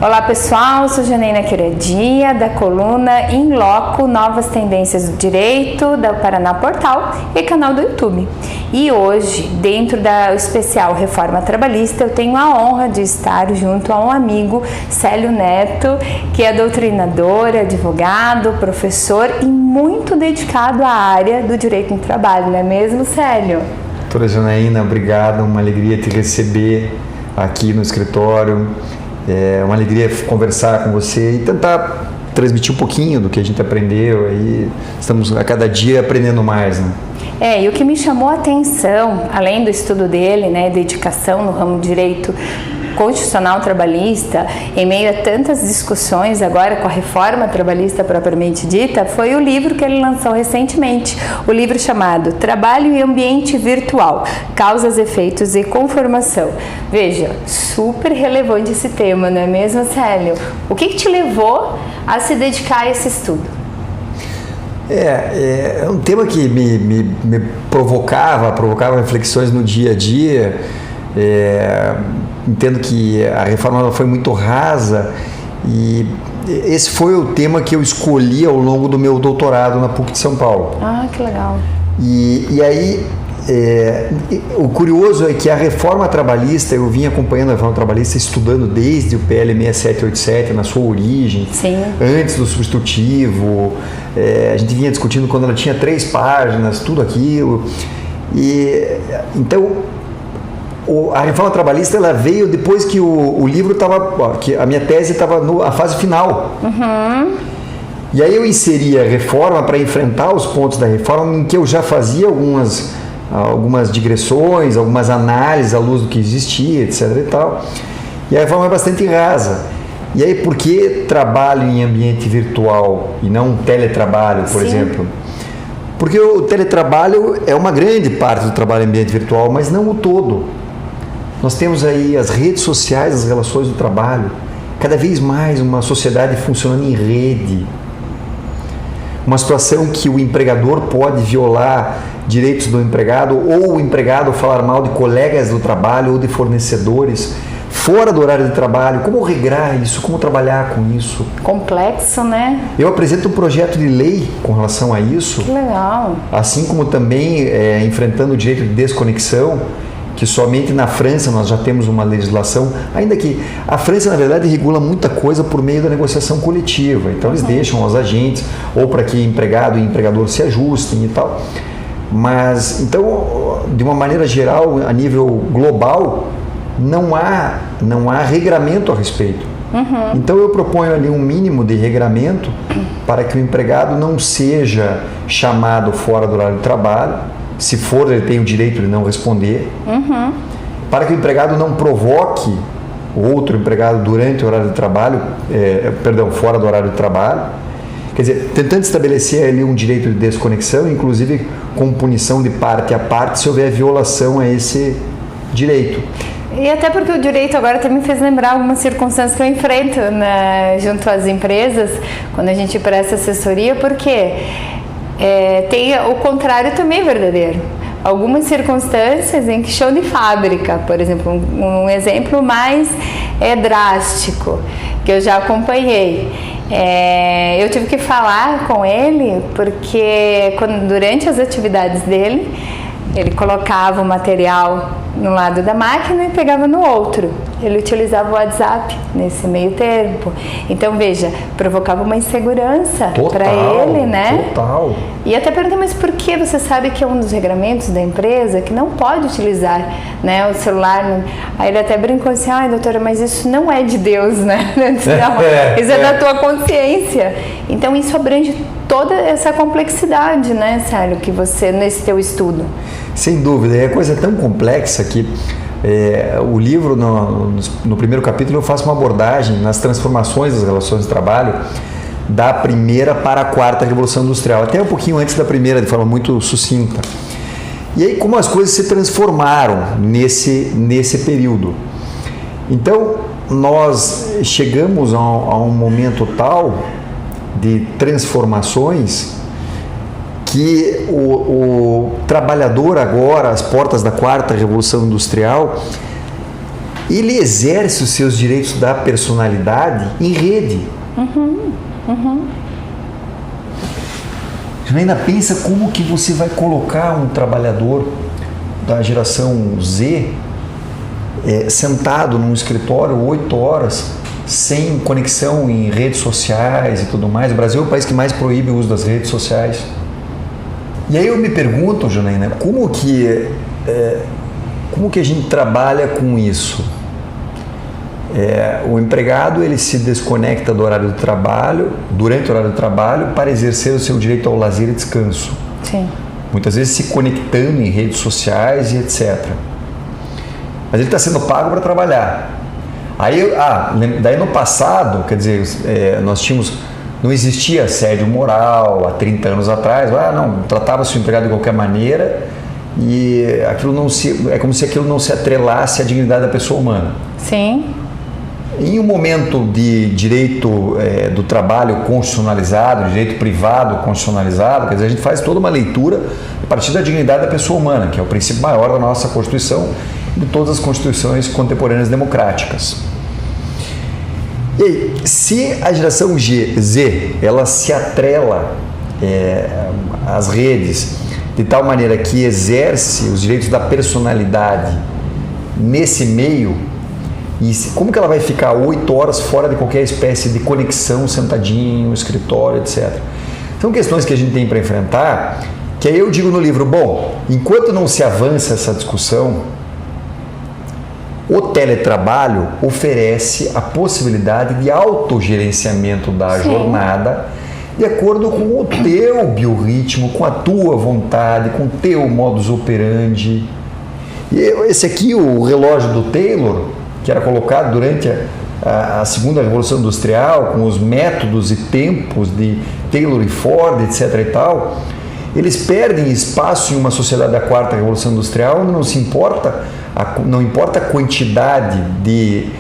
Olá pessoal, sou Janaína Queradia, da coluna In Loco, Novas Tendências do Direito, da Paraná Portal e canal do YouTube. E hoje, dentro da especial Reforma Trabalhista, eu tenho a honra de estar junto a um amigo, Célio Neto, que é doutrinador, advogado, professor e muito dedicado à área do direito no trabalho, não é mesmo, Célio? Doutora Janaína, obrigado, uma alegria te receber aqui no escritório. É uma alegria conversar com você e tentar transmitir um pouquinho do que a gente aprendeu. Aí estamos a cada dia aprendendo mais, né? E o que me chamou a atenção, além do estudo dele, né, dedicação no ramo de direito constitucional trabalhista, em meio a tantas discussões agora com a reforma trabalhista propriamente dita, foi o livro que ele lançou recentemente, o livro chamado Trabalho e Ambiente Virtual, Causas, Efeitos e Conformação. Veja, super relevante esse tema, não é mesmo, Célio? O que te levou a se dedicar a esse estudo? É um tema que me provocava reflexões no dia a dia. Entendo que a reforma foi muito rasa e esse foi o tema que eu escolhi ao longo do meu doutorado na PUC de São Paulo. Ah, que legal. E aí, o curioso é que a reforma trabalhista, eu vim acompanhando a reforma trabalhista, estudando desde o PL 6787, na sua origem. Sim. Antes do substitutivo, a gente vinha discutindo quando ela tinha 3 páginas, tudo aquilo. Então, a reforma trabalhista ela veio depois que o livro estava, que a minha tese estava na fase final. Uhum. E aí eu inseri a reforma para enfrentar os pontos da reforma em que eu já fazia algumas digressões, algumas análises à luz do que existia, etc. e tal. E a reforma é bastante rasa. E aí, por que trabalho em ambiente virtual e não teletrabalho, por exemplo? Porque o teletrabalho é uma grande parte do trabalho em ambiente virtual, mas não o todo. Nós temos aí as redes sociais, as relações do trabalho, cada vez mais uma sociedade funcionando em rede. Uma situação que o empregador pode violar direitos do empregado ou o empregado falar mal de colegas do trabalho ou de fornecedores fora do horário de trabalho. Como regrar isso? Como trabalhar com isso? Complexo, né? Eu apresento um projeto de lei com relação a isso. Que legal. Assim como também enfrentando o direito de desconexão, que somente na França nós já temos uma legislação, ainda que a França, na verdade, regula muita coisa por meio da negociação coletiva. Então, eles deixam aos agentes, ou para que empregado e empregador se ajustem e tal. Mas, então, de uma maneira geral, a nível global, não há regramento a respeito. Uhum. Então, eu proponho ali um mínimo de regramento para que o empregado não seja chamado fora do horário de trabalho. Se for, ele tem o direito de não responder. Uhum. Para que o empregado não provoque o outro empregado durante o horário de trabalho, fora do horário de trabalho. Quer dizer, tentando estabelecer ali um direito de desconexão, inclusive com punição de parte a parte se houver violação a esse direito. E até porque o direito agora também fez lembrar algumas circunstâncias que eu enfrento, né, junto às empresas, quando a gente presta assessoria, porque tem o contrário também verdadeiro. Algumas circunstâncias em que chão de fábrica, por exemplo, um exemplo mais drástico, que eu já acompanhei. Eu tive que falar com ele porque durante as atividades dele, ele colocava o material no lado da máquina e pegava no outro. Ele utilizava o WhatsApp nesse meio tempo. Então, veja, provocava uma insegurança para ele, né? Total. E até perguntei, mas por que você sabe que é um dos regramentos da empresa que não pode utilizar, né, o celular? Aí ele até brincou assim, doutora, mas isso não é de Deus, né? Não, isso é da tua consciência. Então, isso abrange toda essa complexidade, né, Célio, que você, nesse teu estudo. Sem dúvida, é coisa tão complexa que o livro, no primeiro capítulo, eu faço uma abordagem nas transformações das relações de trabalho da primeira para a quarta Revolução Industrial, até um pouquinho antes da primeira, de forma muito sucinta. E aí, como as coisas se transformaram nesse período. Então, nós chegamos a um momento tal de transformações que o trabalhador agora, às portas da quarta Revolução Industrial, ele exerce os seus direitos da personalidade em rede. Ainda pensa como que você vai colocar um trabalhador da geração Z sentado num escritório 8 horas, sem conexão em redes sociais e tudo mais. O Brasil é o país que mais proíbe o uso das redes sociais. E aí eu me pergunto, Janaína, como que a gente trabalha com isso? O empregado ele se desconecta do horário do trabalho, durante o horário do trabalho, para exercer o seu direito ao lazer e descanso. Sim. Muitas vezes se conectando em redes sociais e etc. Mas ele está sendo pago para trabalhar. Aí, daí no passado, quer dizer, não existia assédio moral há 30 anos atrás. Tratava-se o empregado de qualquer maneira e é como se aquilo não se atrelasse à dignidade da pessoa humana. Sim. Em um momento de direito do trabalho constitucionalizado, direito privado constitucionalizado, quer dizer, a gente faz toda uma leitura a partir da dignidade da pessoa humana, que é o princípio maior da nossa Constituição e de todas as constituições contemporâneas democráticas. E aí, se a geração Z ela se atrela às redes de tal maneira que exerce os direitos da personalidade nesse meio, e como que ela vai ficar 8 horas fora de qualquer espécie de conexão, sentadinho, no escritório, etc. São questões que a gente tem para enfrentar, que aí eu digo no livro, enquanto não se avança essa discussão, o teletrabalho oferece a possibilidade de autogerenciamento da jornada de acordo com o teu biorritmo, com a tua vontade, com o teu modus operandi. E esse aqui, o relógio do Taylor, que era colocado durante a segunda Revolução Industrial, com os métodos e tempos de Taylor e Ford, etc. e tal, eles perdem espaço em uma sociedade da quarta Revolução Industrial, onde não importa a quantidade de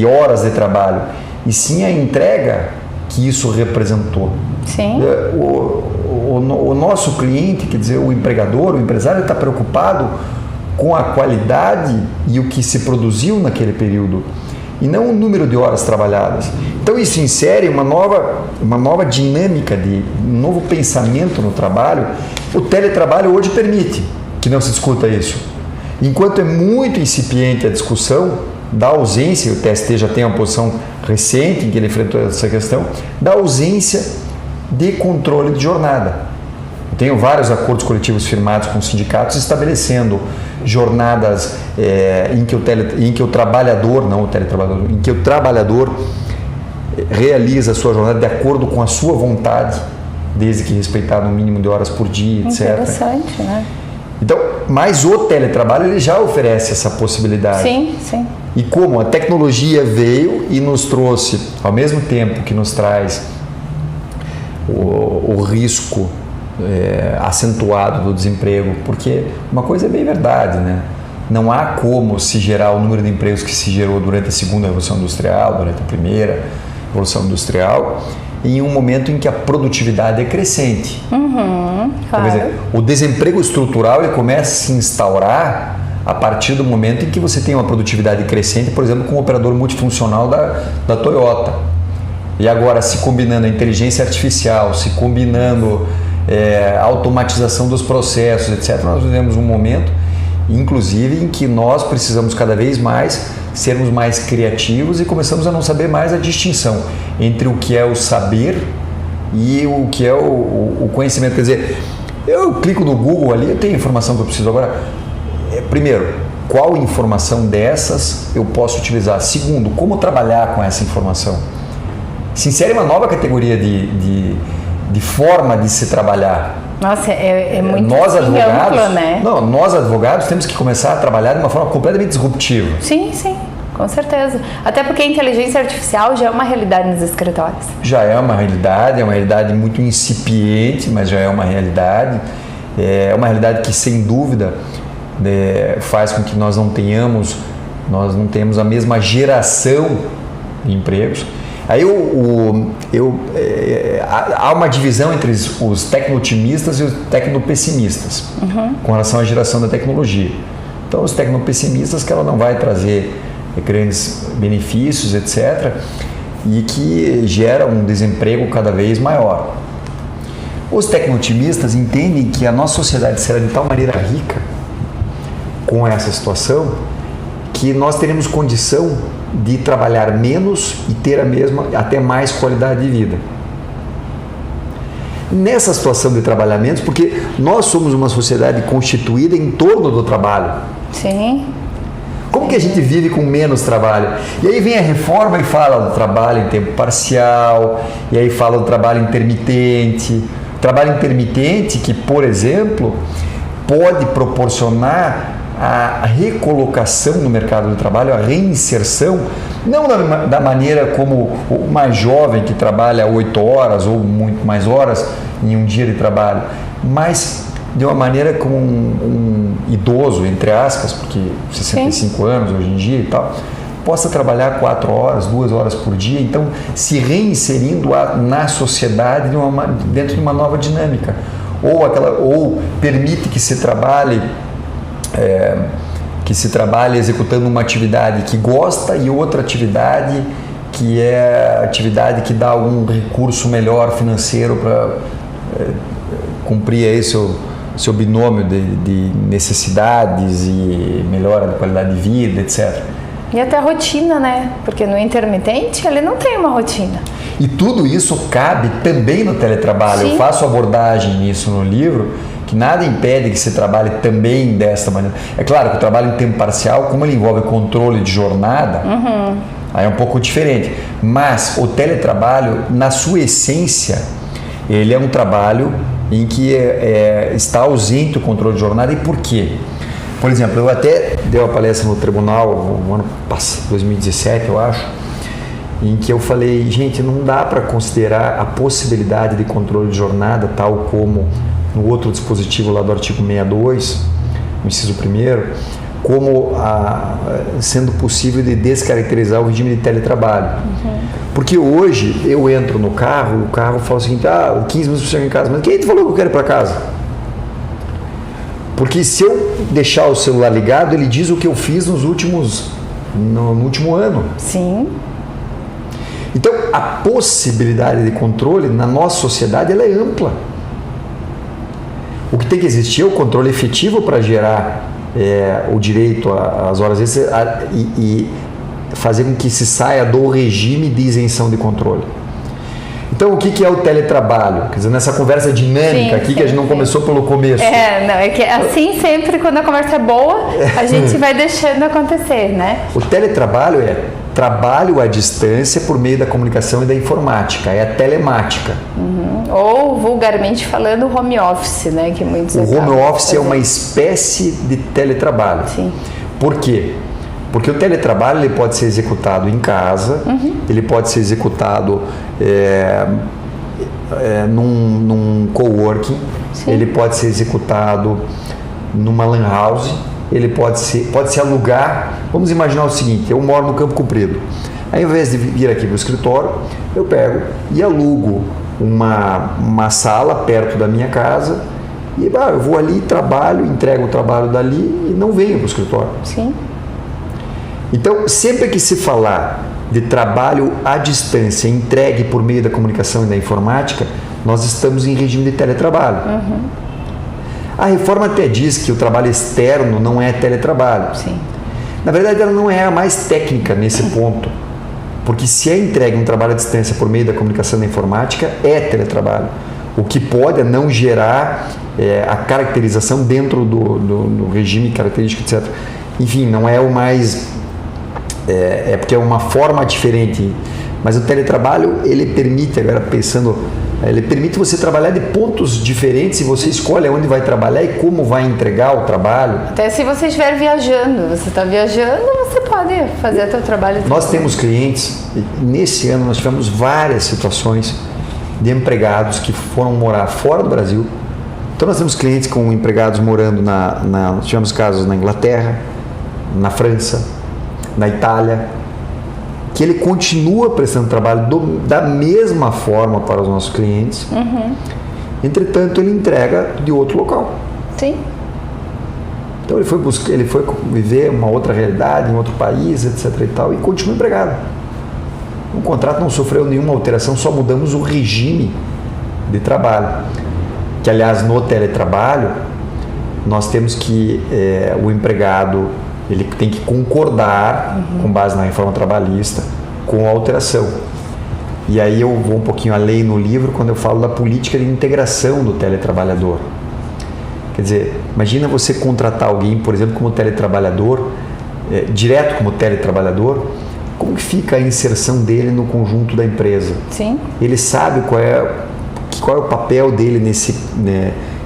horas de trabalho, e sim a entrega que isso representou. Sim. O nosso cliente, quer dizer, o empregador, o empresário, está preocupado com a qualidade e o que se produziu naquele período, e não o número de horas trabalhadas. Então isso insere uma nova dinâmica, um novo pensamento no trabalho. O teletrabalho hoje permite que não se discuta isso. Enquanto é muito incipiente a discussão da ausência, e o TST já tem uma posição recente em que ele enfrentou essa questão, da ausência de controle de jornada. Eu tenho vários acordos coletivos firmados com sindicatos estabelecendo jornadas em que o trabalhador, não o teletrabalhador, em que o trabalhador realiza a sua jornada de acordo com a sua vontade, desde que respeitar no mínimo de horas por dia, etc. Interessante, né? Então, mas o teletrabalho ele já oferece essa possibilidade. Sim, sim. E como a tecnologia veio e nos trouxe, ao mesmo tempo que nos traz o risco acentuado do desemprego, porque uma coisa é bem verdade, né? Não há como se gerar o número de empregos que se gerou durante a segunda Revolução Industrial, durante a primeira Revolução Industrial, em um momento em que a produtividade é crescente. Claro. Quer dizer, o desemprego estrutural ele começa a se instaurar a partir do momento em que você tem uma produtividade crescente, por exemplo, com o operador multifuncional da Toyota. E agora, se combinando a inteligência artificial, se combinando a automatização dos processos, etc., nós vivemos um momento, inclusive, em que nós precisamos cada vez mais sermos mais criativos e começamos a não saber mais a distinção entre o que é o saber e o que é o conhecimento. Quer dizer, eu clico no Google ali, eu tenho a informação que eu preciso. Agora, primeiro, qual informação dessas eu posso utilizar? Segundo, como trabalhar com essa informação? Se insere uma nova categoria de forma de se trabalhar. Nossa, é muito nós advogados, amplo, né? Não, nós advogados temos que começar a trabalhar de uma forma completamente disruptiva. Sim, sim, com certeza. Até porque a inteligência artificial já é uma realidade nos escritórios. Já é uma realidade muito incipiente, mas já é uma realidade. É uma realidade que, sem dúvida, faz com que nós não tenhamos a mesma geração de empregos. Aí há uma divisão entre os tecno-otimistas e os tecno-pessimistas com relação à geração da tecnologia. Então, os tecnopessimistas que ela não vai trazer grandes benefícios, etc., e que gera um desemprego cada vez maior. Os tecno-otimistas entendem que a nossa sociedade será de tal maneira rica com essa situação que nós teremos condição de trabalhar menos e ter a mesma, até mais qualidade de vida. Nessa situação de trabalhar menos, porque nós somos uma sociedade constituída em torno do trabalho. Sim. Como que a gente vive com menos trabalho? E aí vem a reforma e fala do trabalho em tempo parcial, e aí fala do trabalho intermitente. Trabalho intermitente que, por exemplo, pode proporcionar a recolocação no mercado de trabalho, a reinserção, não da maneira como o mais jovem que trabalha 8 horas ou muito mais horas em um dia de trabalho, mas de uma maneira como um idoso, entre aspas, porque 65 Sim. anos hoje em dia e tal, possa trabalhar 4 horas, 2 horas por dia, então se reinserindo na sociedade dentro de uma nova dinâmica, ou permite que se trabalhe executando uma atividade que gosta e outra atividade que é atividade que dá algum recurso melhor financeiro para cumprir aí seu binômio de necessidades e melhora da qualidade de vida, etc. E até a rotina, né? Porque no intermitente ele não tem uma rotina. E tudo isso cabe também no teletrabalho. Sim. Eu faço abordagem nisso no livro, que nada impede que se trabalhe também desta maneira. É claro que o trabalho em tempo parcial, como ele envolve controle de jornada, aí é um pouco diferente. Mas o teletrabalho, na sua essência, ele é um trabalho em que está ausente o controle de jornada. E por quê? Por exemplo, eu até dei uma palestra no tribunal no ano passado, 2017, eu acho, em que eu falei, gente, não dá para considerar a possibilidade de controle de jornada, tal como no outro dispositivo lá do artigo 62, no inciso 1º, como sendo possível de descaracterizar o regime de teletrabalho. Porque hoje eu entro no carro, o carro fala o seguinte, 15 minutos para chegar em casa, mas quem te falou que eu quero ir para casa? Porque se eu deixar o celular ligado, ele diz o que eu fiz no último ano. Sim. Então, a possibilidade de controle na nossa sociedade ela é ampla. O que tem que existir é o controle efetivo para gerar o direito às horas extras e fazer com que se saia do regime de isenção de controle. Então, o que é o teletrabalho? Quer dizer, nessa conversa dinâmica aqui, que a gente não começou pelo começo. É que assim sempre, quando a conversa é boa, a gente vai deixando acontecer, né? O teletrabalho é trabalho à distância por meio da comunicação e da informática, é a telemática. Ou, vulgarmente falando, o home office, né? Que muitos o home office é uma espécie de teletrabalho. Sim. Por quê? Porque o teletrabalho ele pode ser executado em casa, ele pode ser executado num coworking, ele pode ser executado numa lan house, ele pode se alugar. Vamos imaginar o seguinte, eu moro no Campo Comprido. Aí, ao invés de vir aqui para o escritório, eu pego e alugo uma sala perto da minha casa e eu vou ali, trabalho, entrego o trabalho dali e não venho para o escritório. Sim. Então, sempre que se falar de trabalho à distância entregue por meio da comunicação e da informática, nós estamos em regime de teletrabalho. A reforma até diz que o trabalho externo não é teletrabalho. Sim. Na verdade, ela não é a mais técnica nesse ponto, porque se é entregue um trabalho à distância por meio da comunicação e da informática, é teletrabalho. O que pode é não gerar a caracterização dentro do regime característico, etc. Enfim, não é o mais... porque é uma forma diferente, mas o teletrabalho ele permite, agora pensando, ele permite você trabalhar de pontos diferentes e você escolhe onde vai trabalhar e como vai entregar o trabalho. Até se você estiver viajando, você está viajando, você pode fazer o seu trabalho. Nós temos clientes, nesse ano nós tivemos várias situações de empregados que foram morar fora do Brasil. Então nós temos clientes com empregados morando nós tivemos casos na Inglaterra, na França, na Itália, que ele continua prestando trabalho da mesma forma para os nossos clientes, entretanto ele entrega de outro local. Sim. Então ele foi viver uma outra realidade, em outro país, etc. e tal, e continua empregado. O contrato não sofreu nenhuma alteração, só mudamos o regime de trabalho. Que, aliás, no teletrabalho, nós temos que o empregado ele tem que concordar, com base na reforma trabalhista, com a alteração. E aí eu vou um pouquinho além no livro quando eu falo da política de integração do teletrabalhador. Quer dizer, imagina você contratar alguém, por exemplo, como teletrabalhador, direto como teletrabalhador, como que fica a inserção dele no conjunto da empresa? Sim. Ele sabe qual é o papel dele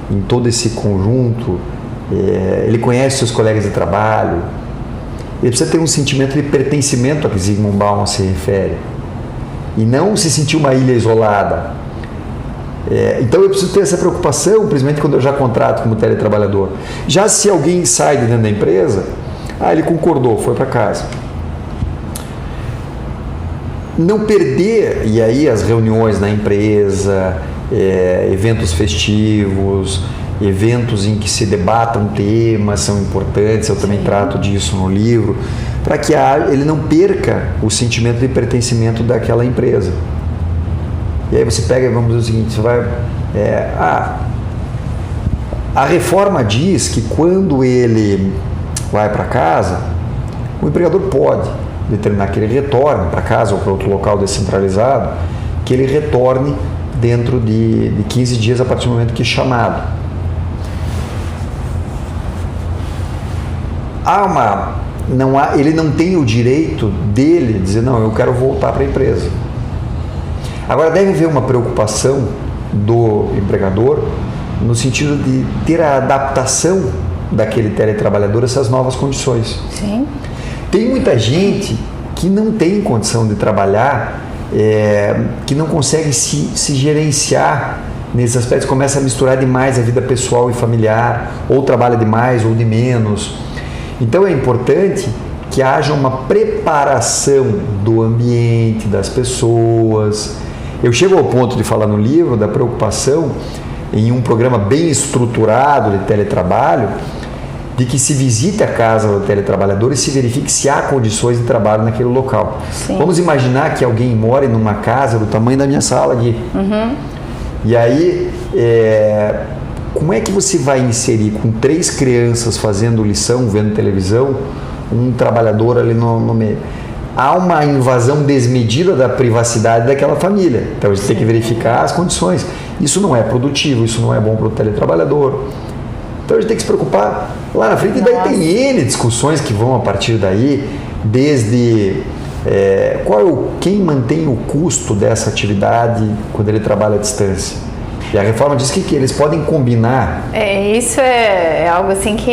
em todo esse conjunto, ele conhece seus colegas de trabalho, ele precisa ter um sentimento de pertencimento a que Zygmunt Bauman se refere, e não se sentir uma ilha isolada. Então eu preciso ter essa preocupação, principalmente quando eu já contrato como teletrabalhador. Já se alguém sai de dentro da empresa, ele concordou, foi para casa. Não perder, e aí as reuniões na empresa, eventos festivos, eventos em que se debatam temas são importantes, eu também trato disso no livro, para que ele não perca o sentimento de pertencimento daquela empresa. E aí você pega, vamos dizer o seguinte, você vai... a reforma diz que quando ele vai para casa, o empregador pode determinar que ele retorne para casa ou para outro local descentralizado, que ele retorne dentro de 15 dias a partir do momento que chamado. Ele não tem o direito dele dizer, não, eu quero voltar para a empresa. Agora, deve haver uma preocupação do empregador no sentido de ter a adaptação daquele teletrabalhador a essas novas condições. Sim. Tem muita gente que não tem condição de trabalhar, que não consegue se gerenciar nesses aspectos, começa a misturar demais a vida pessoal e familiar, ou trabalha demais ou de menos. Então é importante que haja uma preparação do ambiente, das pessoas. Eu chego ao ponto de falar no livro da preocupação em um programa bem estruturado de teletrabalho, de que se visite a casa do teletrabalhador e se verifique se há condições de trabalho naquele local. Sim. Vamos imaginar que alguém mora numa casa do tamanho da minha sala aqui. E aí, como é que você vai inserir com 3 crianças fazendo lição, vendo televisão, um trabalhador ali no meio? Há uma invasão desmedida da privacidade daquela família. Então, a gente tem que verificar as condições. Isso não é produtivo, isso não é bom para o teletrabalhador. Então, a gente tem que se preocupar lá na frente. E daí tem N discussões que vão a partir daí, desde quem mantém o custo dessa atividade quando ele trabalha à distância. E a reforma diz que eles podem combinar. Isso é algo assim que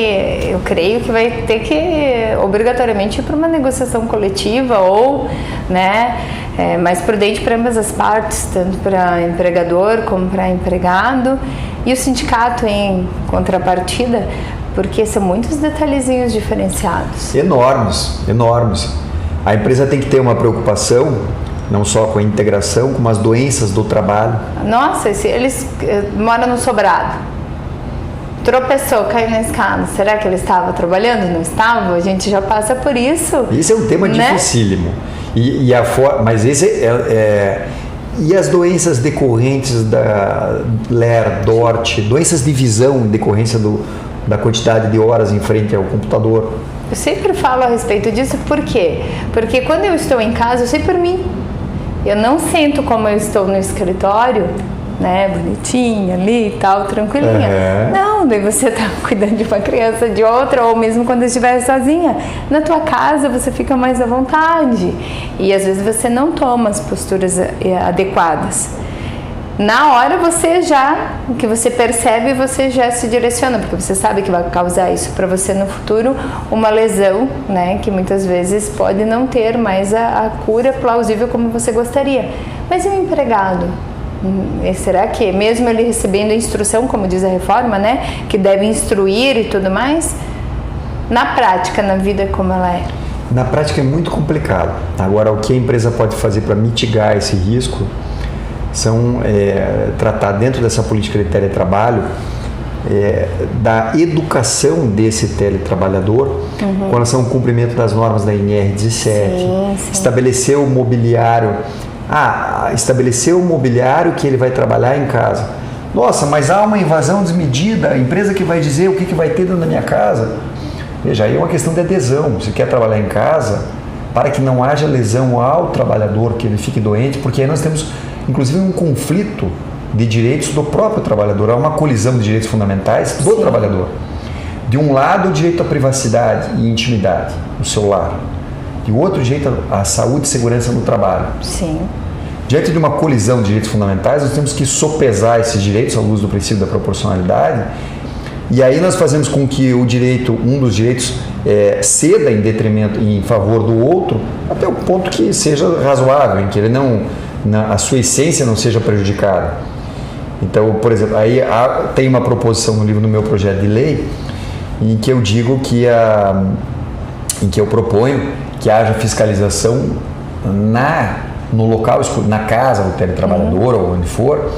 eu creio que vai ter que obrigatoriamente ir para uma negociação coletiva ou, mais prudente para ambas as partes, tanto para empregador como para empregado, e o sindicato em contrapartida, porque são muitos detalhezinhos diferenciados. Enormes. A empresa tem que ter uma preocupação não só com a integração, como as doenças do trabalho. Nossa, se eles moram no sobrado, tropeçou, caiu na escada, será que ele estava trabalhando? Não estava? A gente já passa por isso. Esse é um tema dificílimo. Mas esse e as doenças decorrentes da LER, DORT, doenças de visão em decorrência da quantidade de horas em frente ao computador. Eu sempre falo a respeito disso, por quê? Porque quando eu estou em casa, eu sei por mim. Eu não sinto como eu estou no escritório, bonitinha ali e tal, tranquilinha. Não, daí você tá cuidando de uma criança, de outra, ou mesmo quando estiver sozinha. Na tua casa você fica mais à vontade e às vezes você não toma as posturas adequadas. Na hora o que você percebe, você já se direciona, porque você sabe que vai causar isso para você no futuro, uma lesão, que muitas vezes pode não ter mais a cura plausível como você gostaria. Mas e o empregado? Será que, mesmo ele recebendo a instrução, como diz a reforma, que deve instruir e tudo mais, na prática, na vida como ela é? Na prática é muito complicado. Agora, o que a empresa pode fazer para mitigar esse risco são tratar dentro dessa política de teletrabalho da educação desse teletrabalhador com relação ao cumprimento das normas da NR17, estabelecer o mobiliário, estabelecer o mobiliário que ele vai trabalhar em casa. Nossa, mas há uma invasão desmedida, a empresa que vai dizer o que vai ter dentro da minha casa. Veja, aí é uma questão de adesão. Você quer trabalhar em casa para que não haja lesão ao trabalhador, que ele fique doente, porque aí nós temos, inclusive, um conflito de direitos do próprio trabalhador. Há uma colisão de direitos fundamentais do trabalhador. De um lado, o direito à privacidade e intimidade no seu lar. De outro, o direito à saúde e segurança no trabalho. Sim. Diante de uma colisão de direitos fundamentais, nós temos que sopesar esses direitos à luz do princípio da proporcionalidade, e aí nós fazemos com que o direito, um dos direitos, ceda em detrimento, em favor do outro, até o ponto que seja razoável, em que ele a sua essência não seja prejudicada. Então, por exemplo, aí tem uma proposição no livro do meu projeto de lei em que eu digo em que eu proponho que haja fiscalização no local, na casa do teletrabalhador ou onde for,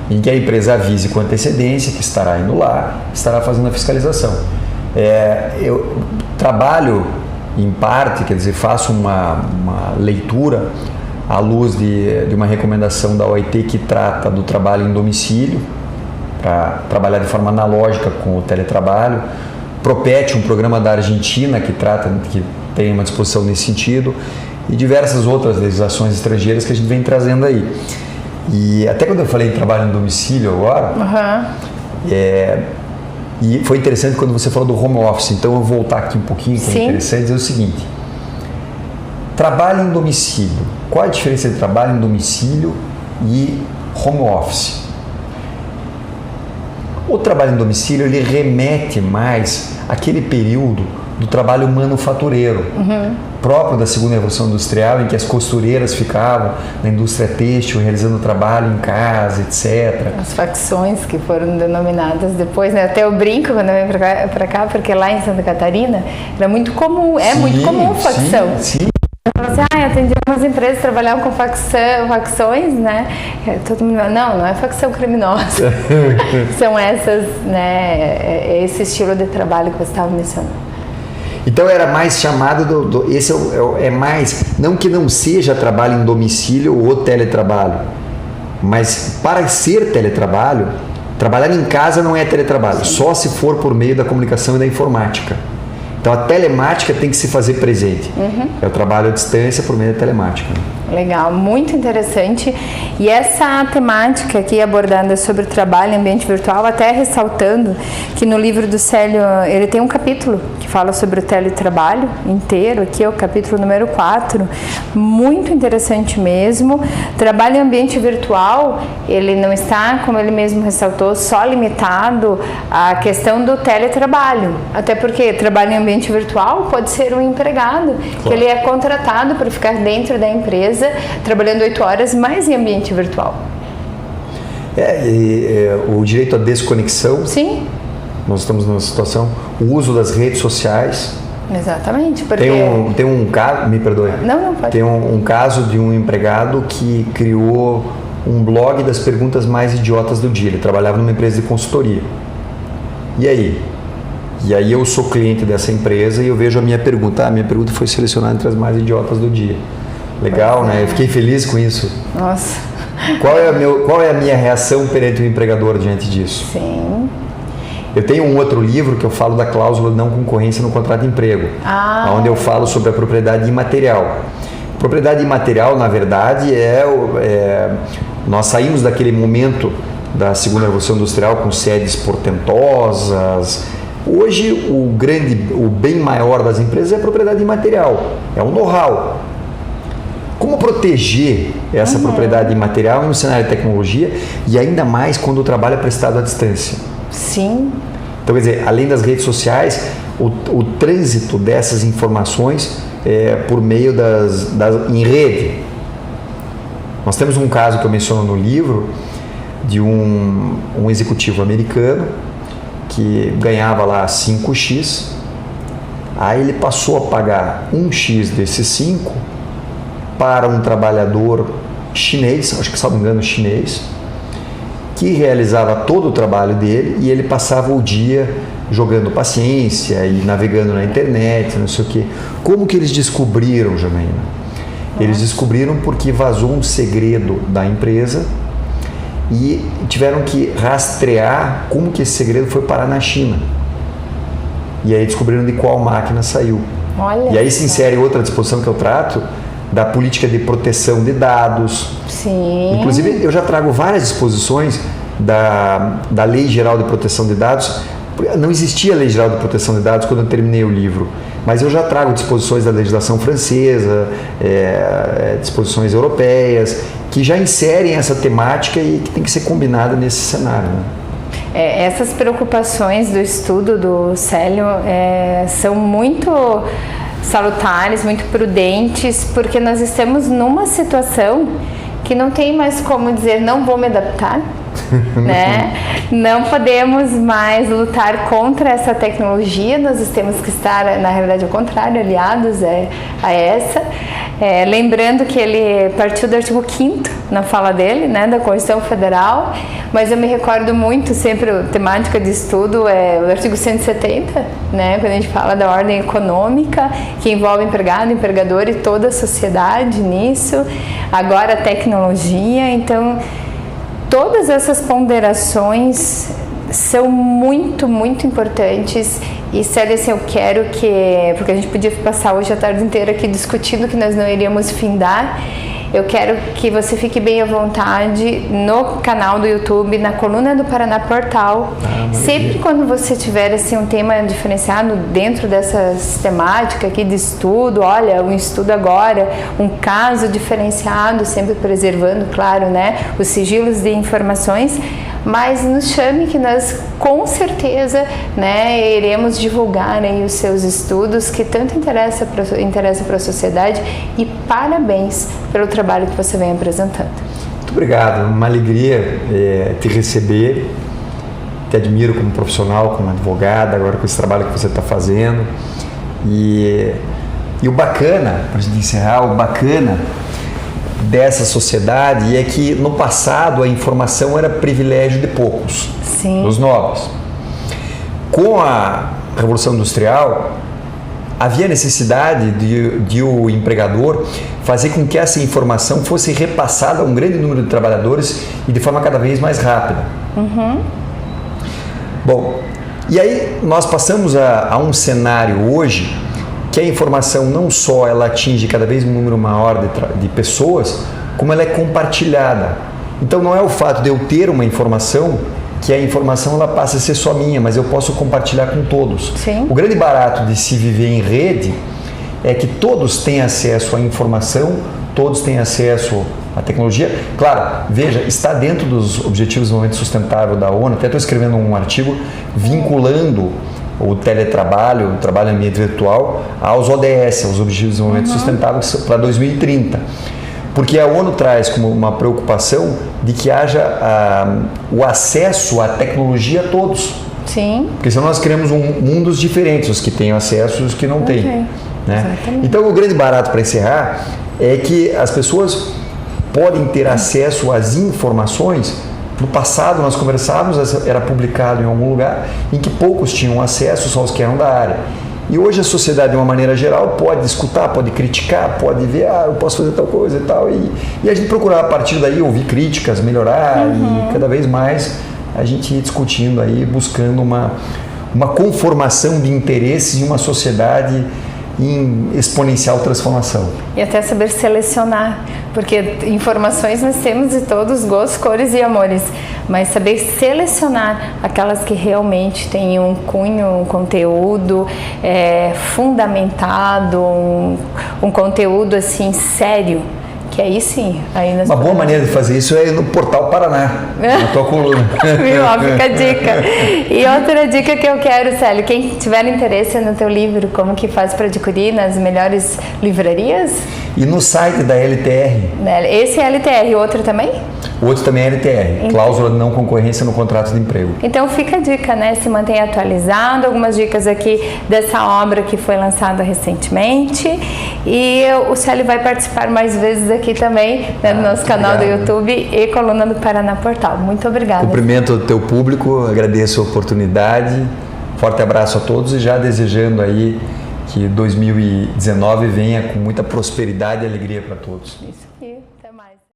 em que a empresa avise com antecedência que estará indo lá, estará fazendo a fiscalização. Eu trabalho em parte, quer dizer, faço uma leitura à luz de uma recomendação da OIT que trata do trabalho em domicílio, para trabalhar de forma analógica com o teletrabalho. Propete, um programa da Argentina que tem uma disposição nesse sentido, e diversas outras legislações estrangeiras que a gente vem trazendo aí. E até quando eu falei em trabalho em domicílio agora, e foi interessante quando você falou do home office, então eu vou voltar aqui um pouquinho, que é interessante dizer o seguinte: trabalho em domicílio. Qual a diferença entre trabalho em domicílio e home office? O trabalho em domicílio, ele remete mais àquele período do trabalho manufatureiro, próprio da segunda revolução industrial, em que as costureiras ficavam na indústria têxtil realizando trabalho em casa, etc. As facções que foram denominadas depois, né? Até eu brinco quando eu venho para cá, porque lá em Santa Catarina era muito comum, muito comum facção. Sim. Eu atendi algumas empresas que trabalhavam com facções, né? Todo mundo não é facção criminosa. São essas, né? Esse estilo de trabalho que você estava mencionando. Então era mais chamado esse é mais, não que não seja trabalho em domicílio ou teletrabalho, mas para ser teletrabalho, trabalhar em casa não é teletrabalho, só se for por meio da comunicação e da informática. Então a telemática tem que se fazer presente. É o trabalho à distância por meio da telemática. Legal, muito interessante. E essa temática aqui abordada sobre o trabalho em ambiente virtual, até ressaltando que no livro do Célio, ele tem um capítulo que fala sobre o teletrabalho inteiro, aqui é o capítulo número 4, muito interessante mesmo. Trabalho em ambiente virtual, ele não está, como ele mesmo ressaltou, só limitado à questão do teletrabalho, até porque trabalho em ambiente virtual pode ser um empregado, que ele é contratado para ficar dentro da empresa, trabalhando 8 horas, mas em ambiente virtual. O direito à desconexão. Sim. Nós estamos numa situação, o uso das redes sociais. Exatamente. Porque... Tem um caso, me perdoe. Não pode. Tem um caso de um empregado que criou um blog das perguntas mais idiotas do dia. Ele trabalhava numa empresa de consultoria. E aí eu sou cliente dessa empresa e eu vejo a minha pergunta. A minha pergunta foi selecionada entre as mais idiotas do dia. Legal, né? Eu fiquei feliz com isso. Nossa. Qual é a minha reação perante o empregador diante disso? Sim. Eu tenho um outro livro que eu falo da cláusula de não concorrência no contrato de emprego, onde eu falo sobre a propriedade imaterial. Propriedade imaterial, na verdade, nós saímos daquele momento da segunda revolução industrial com sedes portentosas. Hoje, o bem maior das empresas é a propriedade imaterial, é o know-how. Como proteger essa propriedade imaterial em um cenário de tecnologia e ainda mais quando o trabalho é prestado à distância? Sim. Então, quer dizer, além das redes sociais, o trânsito dessas informações por meio em rede. Nós temos um caso que eu menciono no livro de um executivo americano que ganhava lá 5x, aí ele passou a pagar 1x desses 5 para um trabalhador chinês, acho que, se não me engano, chinês, que realizava todo o trabalho dele e ele passava o dia jogando paciência e navegando na internet, não sei o quê. Como que eles descobriram, Janaína? Eles descobriram porque vazou um segredo da empresa e tiveram que rastrear como que esse segredo foi parar na China. E aí descobriram de qual máquina saiu. Olha, e aí se insere outra disposição que eu trato, da política de proteção de dados. Sim. Inclusive, eu já trago várias disposições da Lei Geral de Proteção de Dados. Não existia Lei Geral de Proteção de Dados quando eu terminei o livro, mas eu já trago disposições da legislação francesa, disposições europeias, que já inserem essa temática e que tem que ser combinada nesse cenário, né? Essas preocupações do estudo do Célio são muito salutares, muito prudentes, porque nós estamos numa situação que não tem mais como dizer não vou me adaptar, né? Não podemos mais lutar contra essa tecnologia, nós temos que estar, na realidade, ao contrário, aliados a essa. Lembrando que ele partiu do artigo 5º na fala dele, né, da Constituição Federal, mas eu me recordo muito, sempre a temática de estudo é o artigo 170, né, quando a gente fala da ordem econômica, que envolve empregado, empregador e toda a sociedade nisso, agora a tecnologia, então todas essas ponderações são muito, muito importantes. E Célia, assim, eu quero que, porque a gente podia passar hoje a tarde inteira aqui discutindo que nós não iríamos findar, eu quero que você fique bem à vontade no canal do YouTube, na coluna do Paraná Portal. Sempre quando você tiver assim, um tema diferenciado dentro dessas temáticas aqui de estudo, olha, um estudo agora, um caso diferenciado, sempre preservando, claro, né, os sigilos de informações, mas nos chame que nós com certeza, né, iremos divulgar aí os seus estudos que tanto interessa para a sociedade, e parabéns pelo trabalho que você vem apresentando. Muito obrigado, uma alegria te receber, te admiro como profissional, como advogada, agora com esse trabalho que você está fazendo, e o bacana, para a gente encerrar, o bacana dessa sociedade é que no passado a informação era privilégio de poucos, Sim. dos nobres. Com a Revolução Industrial, havia necessidade de o empregador fazer com que essa informação fosse repassada a um grande número de trabalhadores e de forma cada vez mais rápida. Uhum. Bom, e aí nós passamos a um cenário hoje que a informação não só ela atinge cada vez um número maior de pessoas, como ela é compartilhada. Então não é o fato de eu ter uma informação que a informação ela passa a ser só minha, mas eu posso compartilhar com todos. Sim. O grande barato de se viver em rede é que todos têm acesso à informação, todos têm acesso à tecnologia. Claro, veja, está dentro dos Objetivos de Desenvolvimento Sustentável da ONU, até estou escrevendo um artigo vinculando o teletrabalho, o trabalho em ambiente virtual, aos ODS, aos Objetivos de Desenvolvimento Sustentável para 2030. Porque a ONU traz como uma preocupação de que haja o acesso à tecnologia a todos. Sim. Porque senão nós criamos mundos diferentes, os que têm acesso e os que não têm. Né? Então o grande barato para encerrar é que as pessoas podem ter acesso às informações. No passado nós conversávamos, era publicado em algum lugar em que poucos tinham acesso, só os que eram da área. E hoje a sociedade, de uma maneira geral, pode escutar, pode criticar, pode ver, eu posso fazer tal coisa e tal. E a gente procurar, a partir daí, ouvir críticas, melhorar e cada vez mais a gente ir discutindo aí, buscando uma conformação de interesses em uma sociedade em exponencial transformação. E até saber selecionar, porque informações nós temos de todos os gostos, cores e amores, mas saber selecionar aquelas que realmente têm um cunho, um conteúdo fundamentado, um conteúdo assim sério, que aí sim. Aí nós uma boa maneira de fazer isso é no Portal Paraná, na tua coluna. Viu? Ó, fica a dica. E outra dica que eu quero, Célio, quem tiver interesse no teu livro, como que faz para adquirir nas melhores livrarias? E no site da LTR. Esse é LTR, outro também? O outro também é LTR, cláusula de não concorrência no contrato de emprego. Então fica a dica, né? Se mantenha atualizado, algumas dicas aqui dessa obra que foi lançada recentemente. E o Célio vai participar mais vezes aqui também, né, no nosso canal do YouTube e coluna do Paraná Portal. Muito obrigada. Cumprimento o teu público, agradeço a oportunidade. Forte abraço a todos e já desejando aí que 2019 venha com muita prosperidade e alegria para todos. Isso aqui, até mais.